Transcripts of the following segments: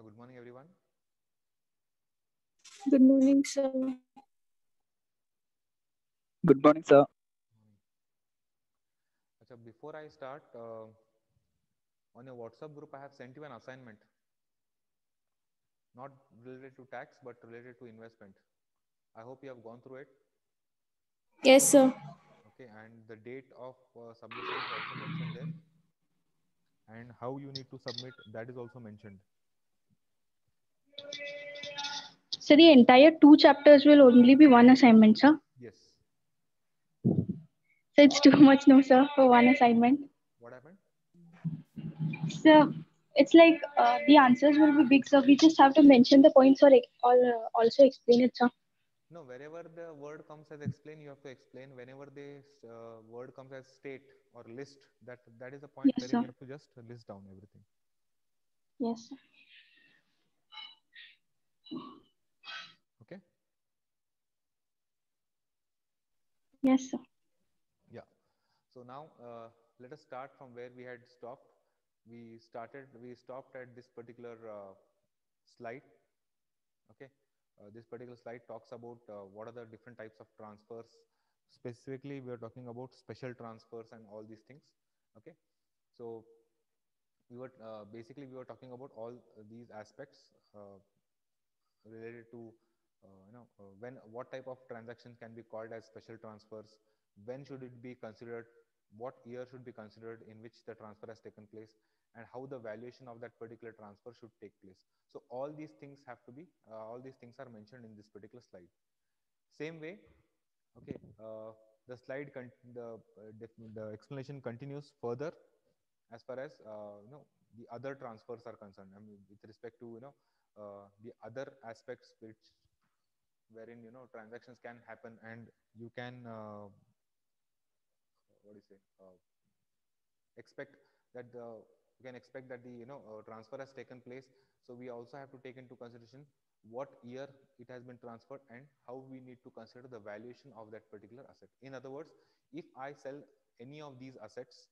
Good morning, everyone. Good morning, sir. Good morning, sir. Morning. Acha, before I start, on your WhatsApp group, I have sent you an assignment, not related to tax, but related to investment. I hope you have gone through it. Yes, sir. Okay, and the date of submission is also mentioned there, and how you need to submit that is also mentioned. So the entire two chapters will only be one assignment, sir. Yes. So it's too much, no, sir, for one assignment. What happened? So it's like the answers will be big, sir. We just have to mention the points or also explain it, sir. No, wherever the word comes as explain, you have to explain. Whenever the word comes as state or list, that is a point Yes, wherein sir. you have to just list down everything. Yes, sir. Okay. Yes, sir. Yeah. So now let us start from where we had stopped. We stopped at this particular slide. Okay. This particular slide talks about what are the different types of transfers. Specifically, we are talking about special transfers and all these things. Okay. So we were talking about all these aspects related to when what type of transaction can be called as special transfers, when should it be considered, what year should be considered in which the transfer has taken place, and how the valuation of that particular transfer should take place. So all these things have to be all these things are mentioned in this particular slide. Same way, okay, the the explanation continues further as far as the other transfers are concerned. I mean, with respect to the other aspects which wherein transactions can happen and you can what do you say expect that the you can expect that the transfer has taken place. So we also have to take into consideration what year it has been transferred and how we need to consider the valuation of that particular asset. In other words, if I sell any of these assets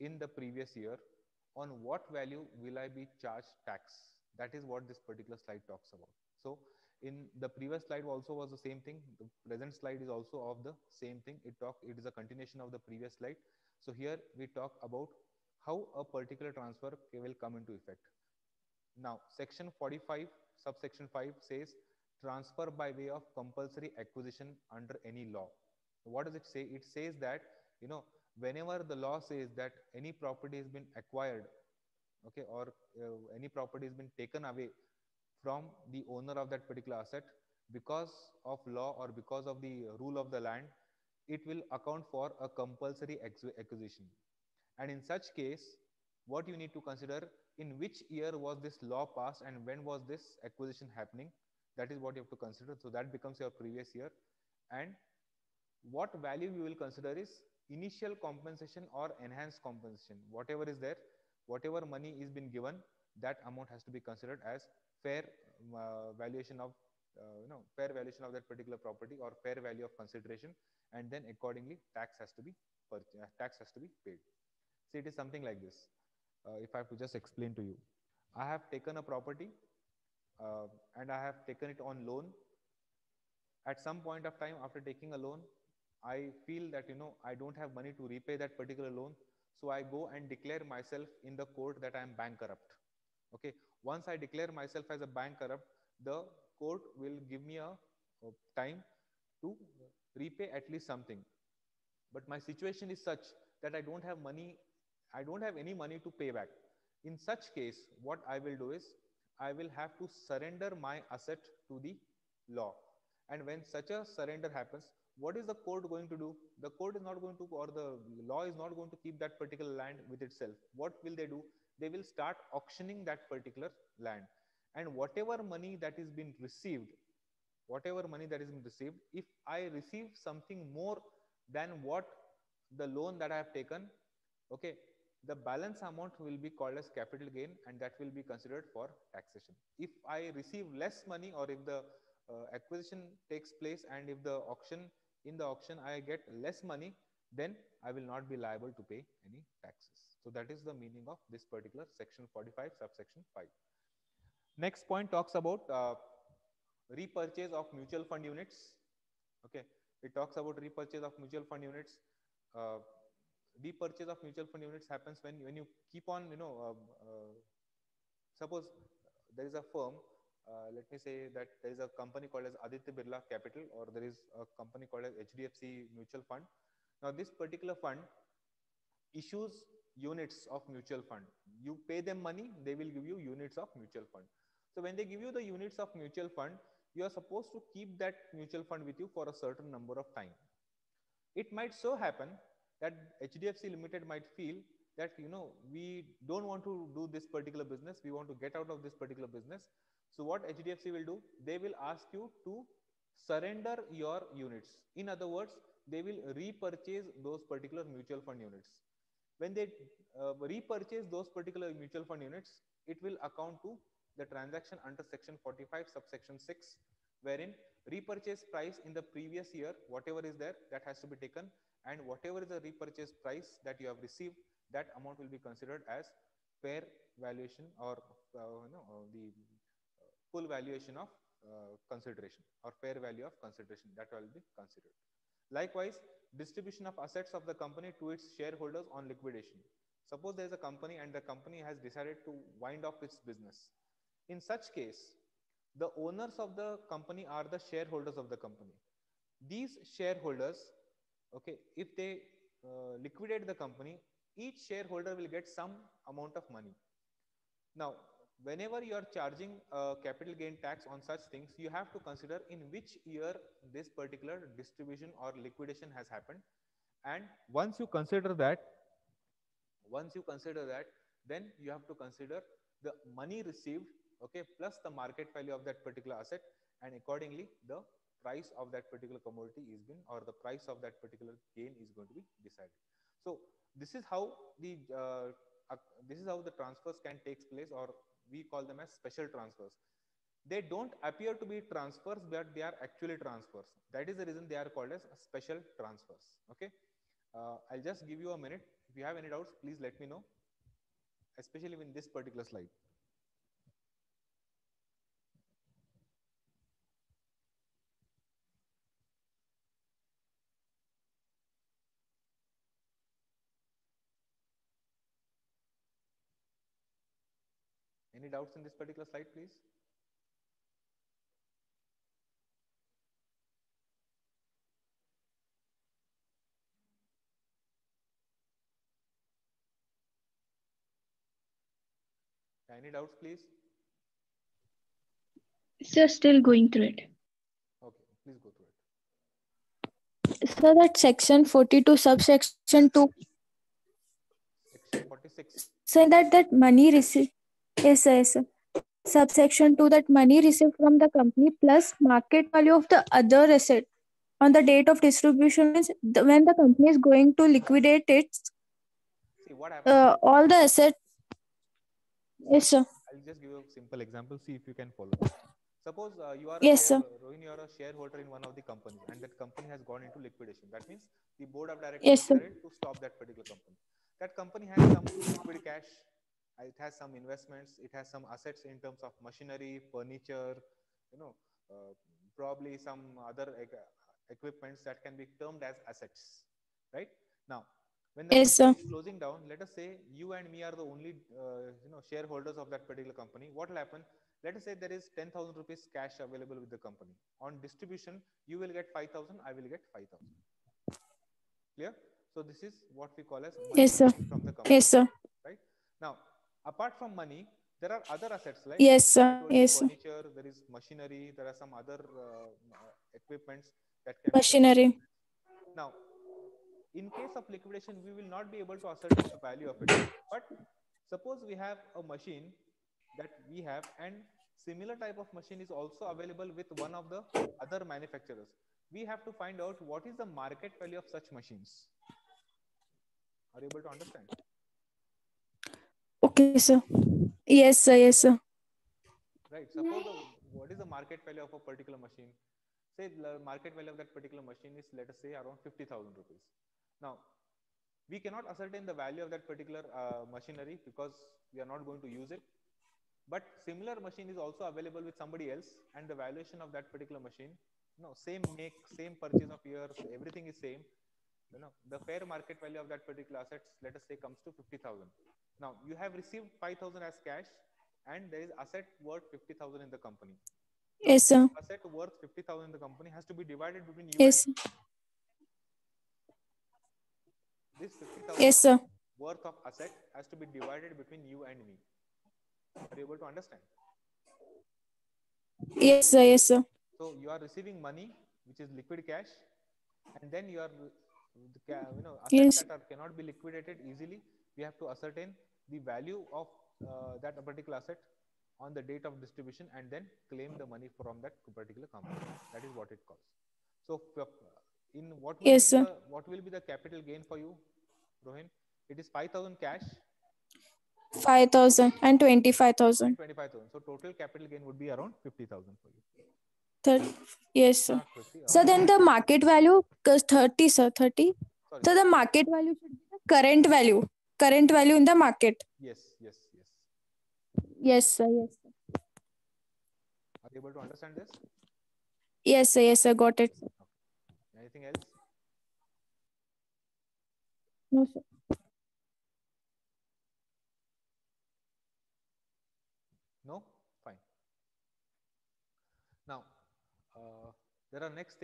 in the previous year, on what value will I be charged tax? That is what this particular slide talks about. So in the previous slide also was the same thing. The present slide is also of the same thing. It is a continuation of the previous slide. So here we talk about how a particular transfer will come into effect. Now, section 45, subsection 5 says transfer by way of compulsory acquisition under any law. What does it say? It says that, whenever the law says that any property has been acquired, okay, or any property has been taken away from the owner of that particular asset because of law or because of the rule of the land, it will account for a compulsory acquisition. And in such case, what you need to consider, in which year was this law passed and when was this acquisition happening, that is what you have to consider. So that becomes your previous year. And what value you will consider is initial compensation or enhanced compensation. Whatever is there, whatever money is been given, that amount has to be considered as fair valuation of fair valuation of that particular property or fair value of consideration, and then accordingly tax has to be paid. See, it is something like this. If I have to just explain to you, I have taken a property uh, and I have taken it on loan. At some point of time after taking a loan, I feel that I don't have money to repay that particular loan. So I go and declare myself in the court that I am bankrupt. Okay. Once I declare myself as a bankrupt, the court will give me a time to repay at least something. But my situation is such that I don't have any money to pay back. In such case, what I will do is I will have to surrender my asset to the law. And when such a surrender happens, what is the court going to do? The court is not going to, or the law is not going to keep that particular land with itself. What will they do? They will start auctioning that particular land. And whatever money that is being received, if I receive something more than what the loan that I have taken, okay, the balance amount will be called as capital gain, and that will be considered for taxation. If I receive less money, or if the acquisition takes place and if the auction I get less money, then I will not be liable to pay any taxes. So that is the meaning of this particular section 45 subsection 5. Next point talks about repurchase of mutual fund units. Okay, it talks about repurchase of mutual fund units. Uh, repurchase of mutual fund units happens when you keep on, suppose there is a firm. Let me say that there is a company called as Aditya Birla Capital, or there is a company called as HDFC Mutual Fund. Now, this particular fund issues units of mutual fund. You pay them money, they will give you units of mutual fund. So when they give you the units of mutual fund, you are supposed to keep that mutual fund with you for a certain number of time. It might so happen that HDFC Limited might feel that, we don't want to do this particular business, we want to get out of this particular business. So what HDFC will do, they will ask you to surrender your units. In other words, they will repurchase those particular mutual fund units. When they repurchase those particular mutual fund units, it will account to the transaction under section 45 subsection 6, wherein repurchase price in the previous year, whatever is there, that has to be taken, and whatever is the repurchase price that you have received, that amount will be considered as fair valuation, or the full valuation of consideration, or fair value of consideration, that will be considered. Likewise, distribution of assets of the company to its shareholders on liquidation. Suppose there is a company and the company has decided to wind off its business. In such case, the owners of the company are the shareholders of the company. These shareholders, okay, if they liquidate the company, each shareholder will get some amount of money. Now, whenever you are charging capital gain tax on such things, you have to consider in which year this particular distribution or liquidation has happened. And once you consider that, then you have to consider the money received, okay, plus the market value of that particular asset, and accordingly the price of that particular commodity is been, or the price of that particular gain is going to be decided. So this is how the this is how the transfers can take place, or we call them as special transfers. They don't appear to be transfers, but they are actually transfers. That is the reason they are called as special transfers. Okay, I'll just give you a minute. If you have any doubts, please let me know, especially in this particular slide. Any doubts in this particular slide, please? Any doubts, please? So still going through it. Okay, please go through it. So that section 42 subsection 2 Section 46. saying that money received, yes sir, yes sir. Subsection 2, that money received from the company plus market value of the other asset on the date of distribution means when the company is going to liquidate it, See what happens. all the asset. Yes sir. I'll just give you a simple example. See if you can follow. Suppose you are a Yes sir. Rohini, you are a shareholder in one of the companies, and that company has gone into liquidation. That means the board of directors Yes sir. decided to stop that particular company. That company has some liquid cash, it has some investments, it has some assets in terms of machinery, furniture, you know, uh, probably some other equipments that can be termed as assets, right? Now, when the Yes company sir. is closing down, let us say you and me are the only shareholders of that particular company. What will happen? Let us say there is 10,000 rupees cash available with the company. On distribution, you will get 5,000, I will get 5,000. Clear? So this is what we call as money Yes sir. received from the company. Yes sir. Right? Now, apart from money, there are other assets like Yes I sir. told you, Yes sir. furniture, there is machinery, there are some other equipments that can be termed. Machinery. Now, in case of liquidation, we will not be able to ascertain the value of it. But suppose we have a machine that we have, and similar type of machine is also available with one of the other manufacturers. We have to find out what is the market value of such machines. Are you able to understand? Okay sir. Yes sir. Yes sir. Right. Suppose what is the market value of a particular machine? Say the market value of that particular machine is, let us say, around 50,000 rupees. Now, we cannot ascertain the value of that particular machinery because we are not going to use it. but similar machine is also available with somebody else, and the valuation of that particular machine, same make, same purchase of years, everything is same. The fair market value of that particular assets, let us say, comes to 50,000. Now you have received 5,000 as cash, and there is asset worth 50,000 in the company. Now, Yes, sir. asset worth 50,000 in the company has to be divided between you Yes. and this 50,000 Yes, sir. worth of asset has to be divided between you and me. Are you able to understand? Yes, sir. Yes, sir. So you are receiving money, which is liquid cash, and then you are, assets Yes. that cannot be liquidated easily. We have to ascertain the value of that particular asset on the date of distribution, and then claim the money from that particular company. That is what it calls. So, in what will Yes, be sir. the capital gain for you, Rohin? It is 5,000 cash 5,000 and and 25,000. 25,000. So total capital gain would be around 50,000 for you. Yes, sir. Not 50. So then the market value is 30, sir. 30. Sorry. So the market value should be the current value. Current value in the market. Yes, yes, yes. Yes, sir. Yes, sir. Are you able to understand this? Yes, sir. Yes, sir. Got it. Okay. Anything else? No, sir. No? Fine. Now, there are next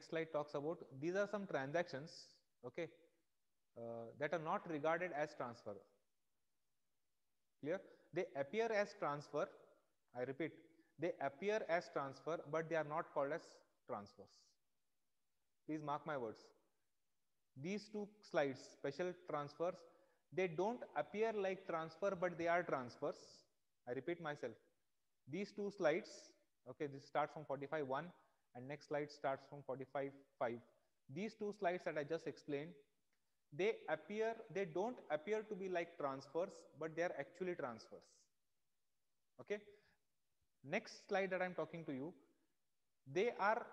slide talks about, these are some transactions, okay, that are not regarded as transfer. Clear? They appear as transfer. I repeat, they appear as transfer, but they are not called as transfers. Please mark my words. These two slides, special transfers, they don't appear like transfer, but they are transfers. I repeat myself. These two slides, okay, this starts from 45.1 and next slide starts from 45.5. These two slides that I just explained, they don't appear to be like transfers, but they are actually transfers. Okay. Next slide that I'm talking to you, they are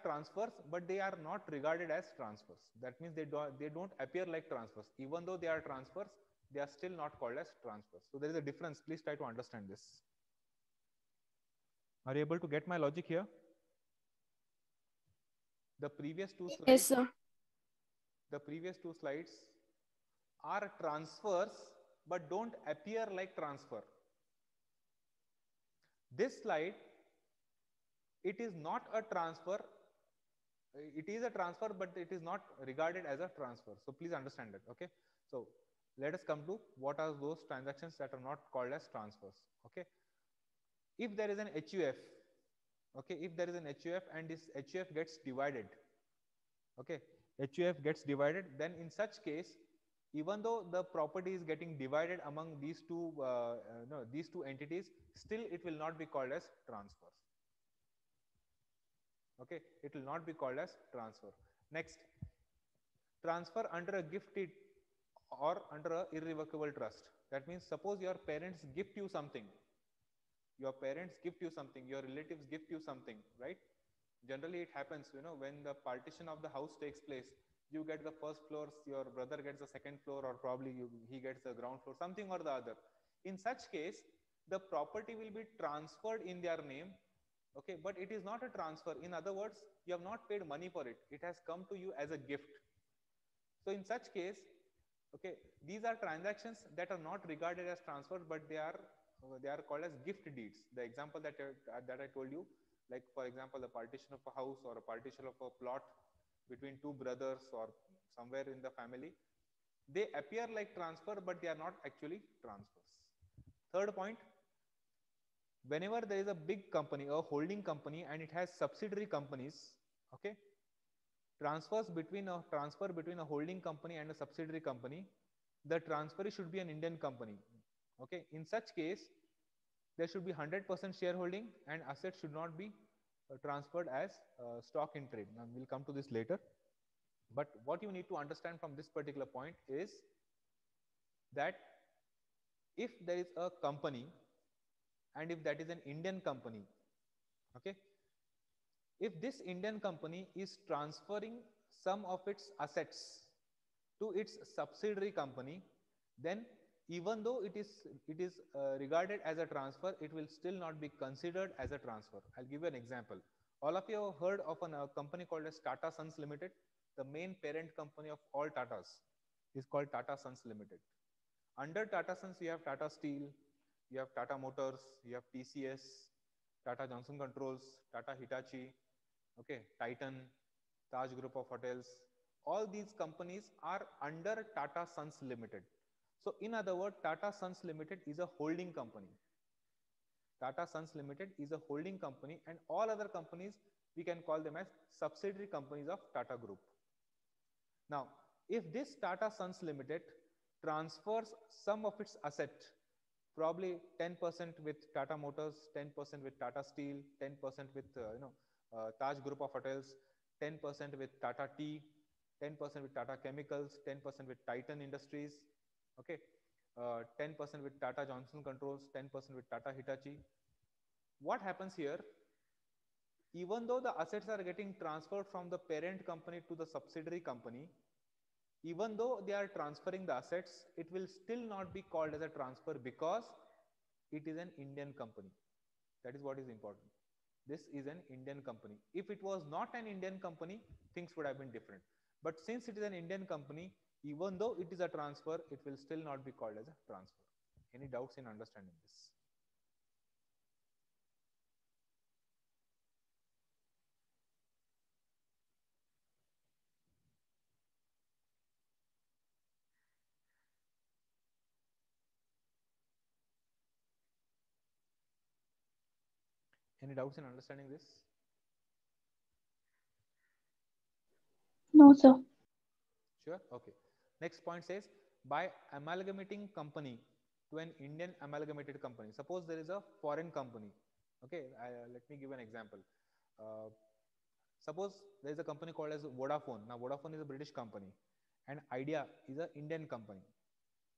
transfers, but they are not regarded as transfers. That means they don't appear like transfers. Even though they are transfers, they are still not called as transfers. So there is a difference. Please try to understand this. Are you able to get my logic here? The previous two slides, Yes, sir. the previous two slides are transfers, but don't appear like transfer. This slide, it is not a transfer. It is a transfer, but it is not regarded as a transfer. So please understand that. Okay. So let us come to what are those transactions that are not called as transfers. Okay. If there is an HUF, okay, if there is an HUF and this HUF gets divided, okay, HUF gets divided, then in such case, even though the property is getting divided among these two, these two entities, still it will not be called as transfers. Okay, it will not be called as transfer. Next, transfer under a gift deed or under a irrevocable trust. That means suppose your parents gift you something, your parents gift you something, your relatives gift you something, right? Generally it happens, when the partition of the house takes place, you get the first floor, your brother gets the second floor, or probably he gets the ground floor, something or the other. In such case, the property will be transferred in their name, okay, but it is not a transfer. In other words, you have not paid money for it, it has come to you as a gift. So in such case, okay, these are transactions that are not regarded as transfer, but they are called as gift deeds. The example that I told you, like for example, the partition of a house or a partition of a plot between two brothers or somewhere in the family, they appear like transfer, but they are not actually transfers. Third point, whenever there is a big company, a holding company, and it has subsidiary companies, okay, transfer between a holding company and a subsidiary company, the transferee should be an Indian company. Okay, in such case, there should be 100% shareholding, and assets should not be transferred as stock in trade. Now we'll come to this later. But what you need to understand from this particular point is that if there is a company and if that is an Indian company, okay, if this Indian company is transferring some of its assets to its subsidiary company, then even though it is regarded as a transfer, it will still not be considered as a transfer. I'll give you an example. All of you have heard of a company called as Tata Sons Limited. The main parent company of all Tatas is called Tata Sons Limited. Under Tata Sons, you have Tata Steel, you have Tata Motors, you have TCS, Tata Johnson Controls, Tata Hitachi, okay, Titan, Taj Group of Hotels. All these companies are under Tata Sons Limited. So in other words, Tata Sons Limited is a holding company. Tata Sons Limited is a holding company, and all other companies we can call them as subsidiary companies of Tata Group. Now, if this Tata Sons Limited transfers some of its asset, probably 10% with Tata Motors, 10% with Tata Steel, 10% with Taj Group of Hotels, 10% with Tata Tea, 10% with Tata Chemicals, 10% with Titan Industries, okay, 10% with Tata Johnson Controls, 10% with Tata Hitachi. What happens here? Even though the assets are getting transferred from the parent company to the subsidiary company, even though they are transferring the assets, it will still not be called as a transfer because it is an Indian company. That is what is important. This is an Indian company. If it was not an Indian company, things would have been different. But since it is an Indian company, even though it is a transfer, it will still not be called as a transfer. Any doubts in understanding this? Any doubts in understanding this? No, sir. Sure. Okay. Next point says, by amalgamating company to an Indian amalgamated company. Suppose there is a foreign company. Okay. Let me give an example. Uh, Suppose there is a company called as Vodafone. Now, Vodafone is a British company, and Idea is an Indian company.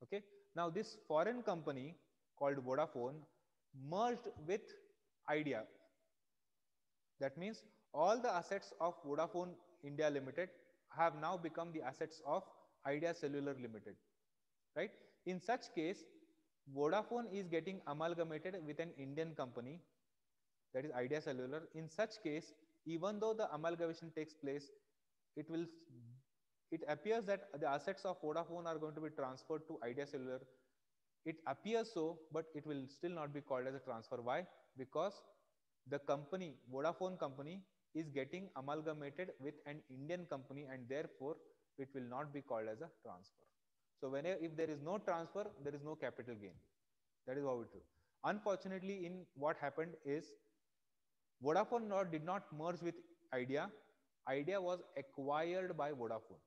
Okay. Now, this foreign company called Vodafone merged with Idea. That means all the assets of Vodafone India Limited have now become the assets of Idea Cellular Limited, right? In such case, Vodafone is getting amalgamated with an Indian company, that is Idea Cellular. In such case, even though the amalgamation takes place, it will it appears that the assets of Vodafone are going to be transferred to Idea Cellular. It appears so, but it will still not be called as a transfer. Why? Because the company, Vodafone company, is getting amalgamated with an Indian company, and therefore it will not be called as a transfer. So whenever, if there is no transfer, there is no capital gain. That is how it is. Unfortunately, in what happened is Vodafone did not merge with Idea. Idea was acquired by Vodafone.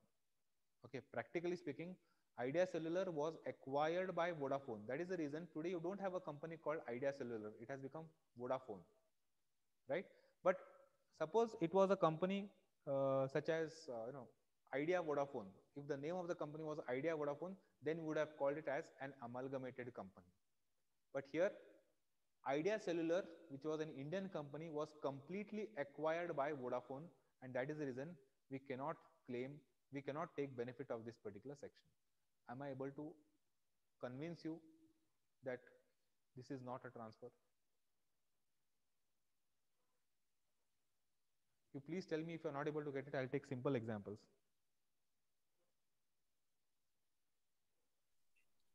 Okay, practically speaking, Idea Cellular was acquired by Vodafone. That is the reason today you don't have a company called Idea Cellular. It has become Vodafone, right? But suppose it was a company such as Idea Vodafone. If the name of the company was Idea Vodafone, then we would have called it as an amalgamated company. But here, Idea Cellular, which was an Indian company, was completely acquired by Vodafone, and that is the reason we cannot claim, we cannot take benefit of this particular section. Am I able to convince you that this is not a transfer? You please tell me if you're not able to get it. I'll take simple examples.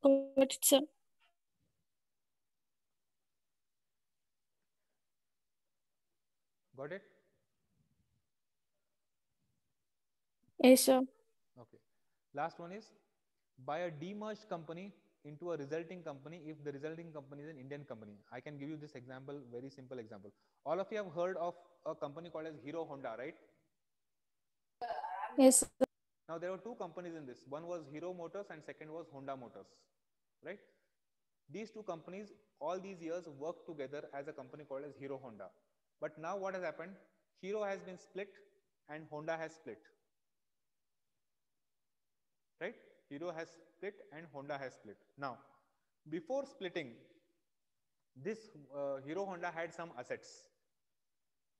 Got it, sir. Got it? Yes, sir. Okay. Last one is by a demerged company into a resulting company if the resulting company is an Indian company. I can give you this example, very simple example. All of you have heard of a company called as Hero Honda, right? Yes, sir. Now there were two companies in this. One was Hero Motors and second was Honda Motors, right? These two companies all these years worked together as a company called as Hero Honda. But now what has happened? Hero has been split and Honda has split, right? Hero has split and Honda has split. Now, before splitting, this Hero Honda had some assets.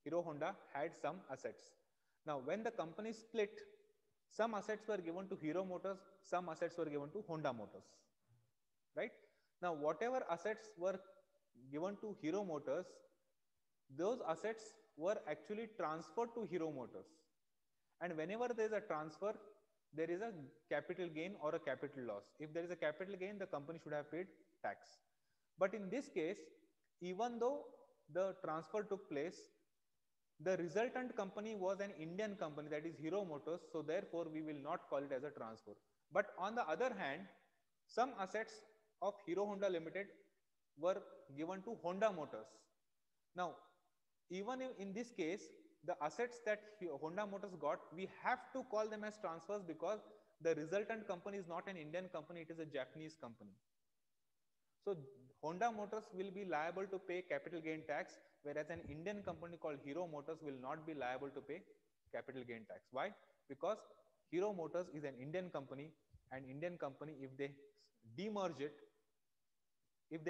Hero Honda had some assets. Now, when the company split, some assets were given to Hero Motors, some assets were given to Honda Motors. right? Now, whatever assets were given to Hero Motors, those assets were actually transferred to Hero Motors. And whenever there is a transfer, there is a capital gain or a capital loss. If there is a capital gain, the company should have paid tax. But in this case, even though the transfer took place, the resultant company was an Indian company, that is Hero Motors, so therefore we will not call it as a transfer. But on the other hand, some assets of Hero Honda Limited were given to Honda Motors. Now, even in this case, the assets that Honda Motors got, we have to call them as transfers because the resultant company is not an Indian company, it is a Japanese company. So Honda Motors will be liable to pay capital gain tax, whereas an Indian company called Hero Motors will not be liable to pay capital gain tax. Why? Because Hero Motors is an Indian company, and Indian company, if they demerge it, if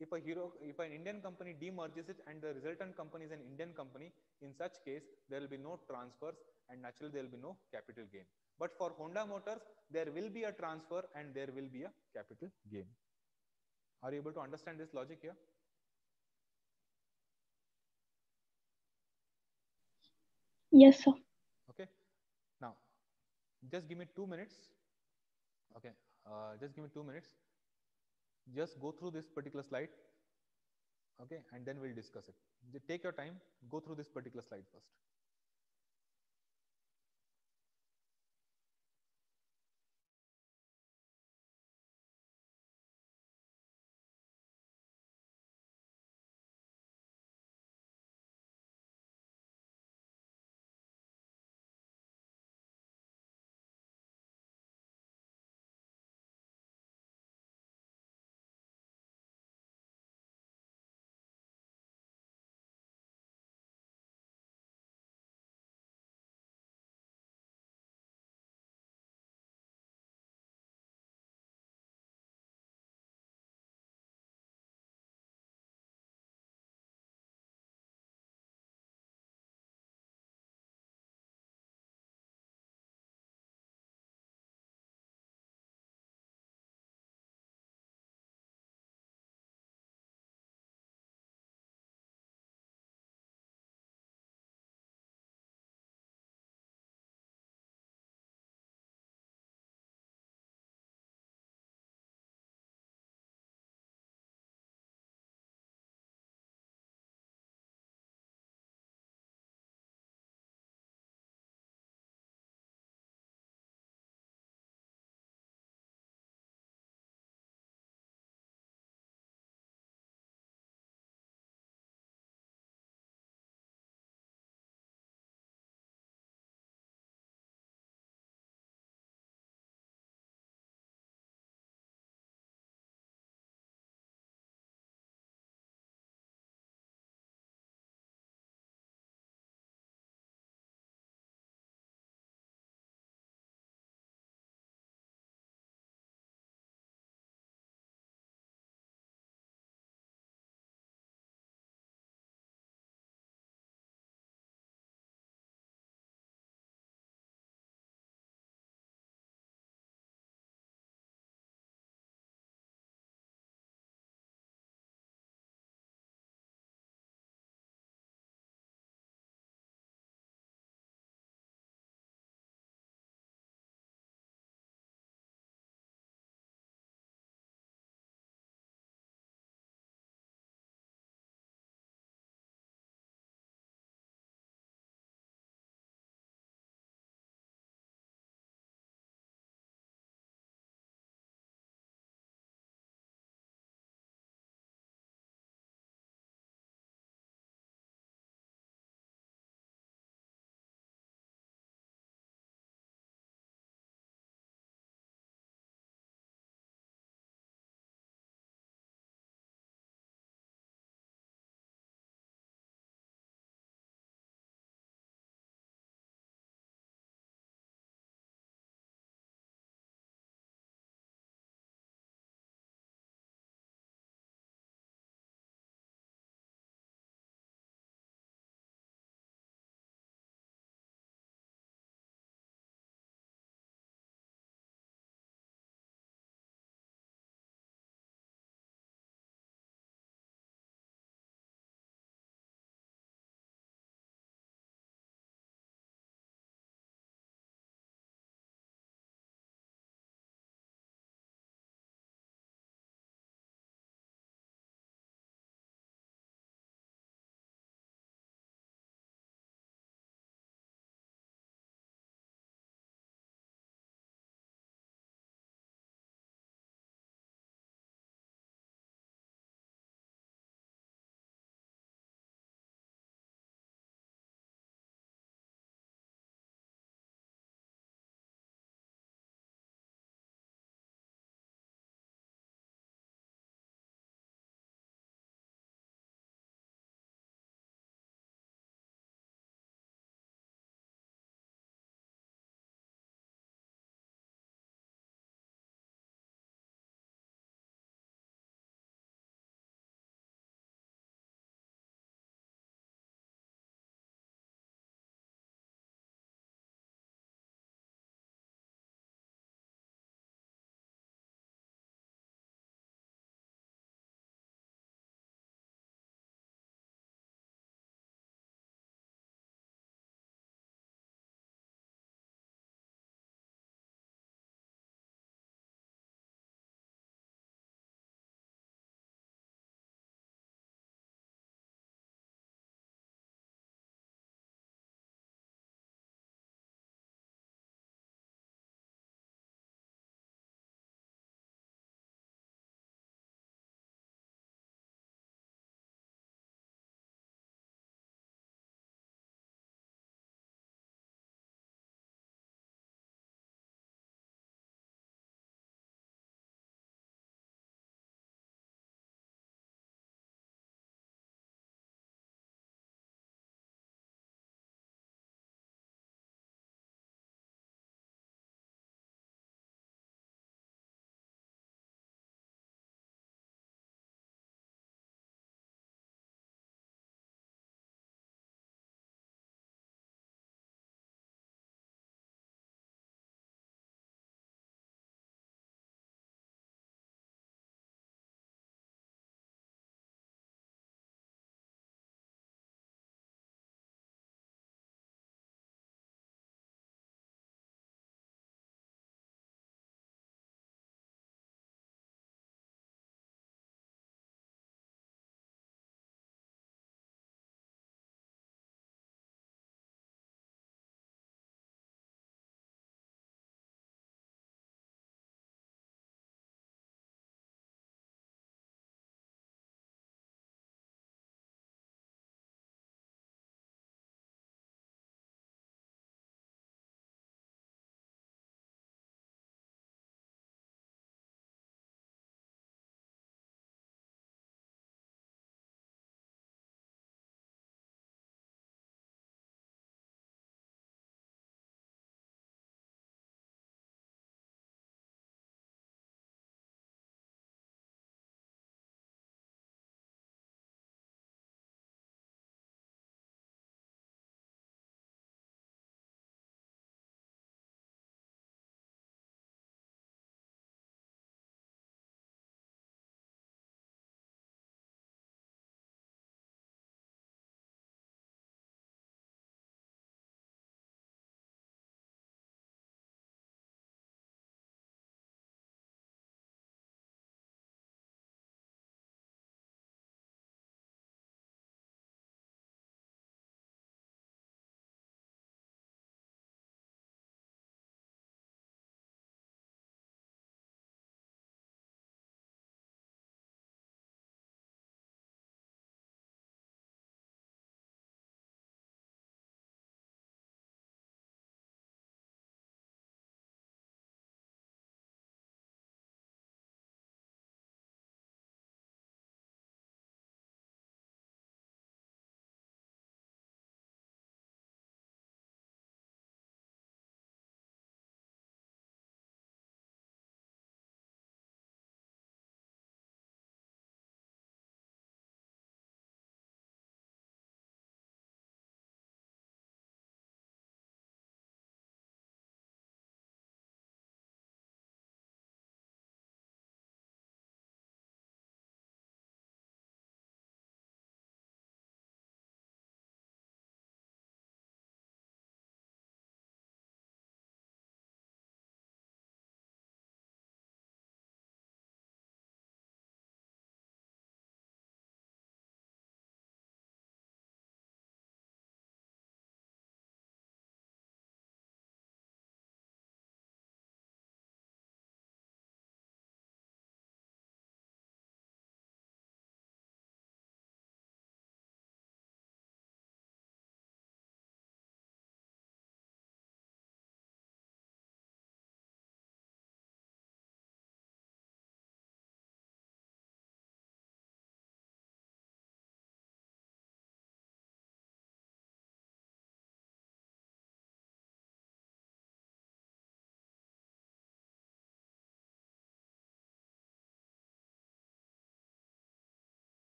if an Indian company demerges it and the resultant company is an Indian company, in such case, there will be no transfers and naturally there will be no capital gain. But for Honda Motors, there will be a transfer and there will be a capital gain. Are you able to understand this logic here? Yes, sir. Okay. Now, just give me 2 minutes. Okay. Just give me 2 minutes. Just go through this particular slide. Okay. And then we'll discuss it. Take your time. Go through this particular slide first.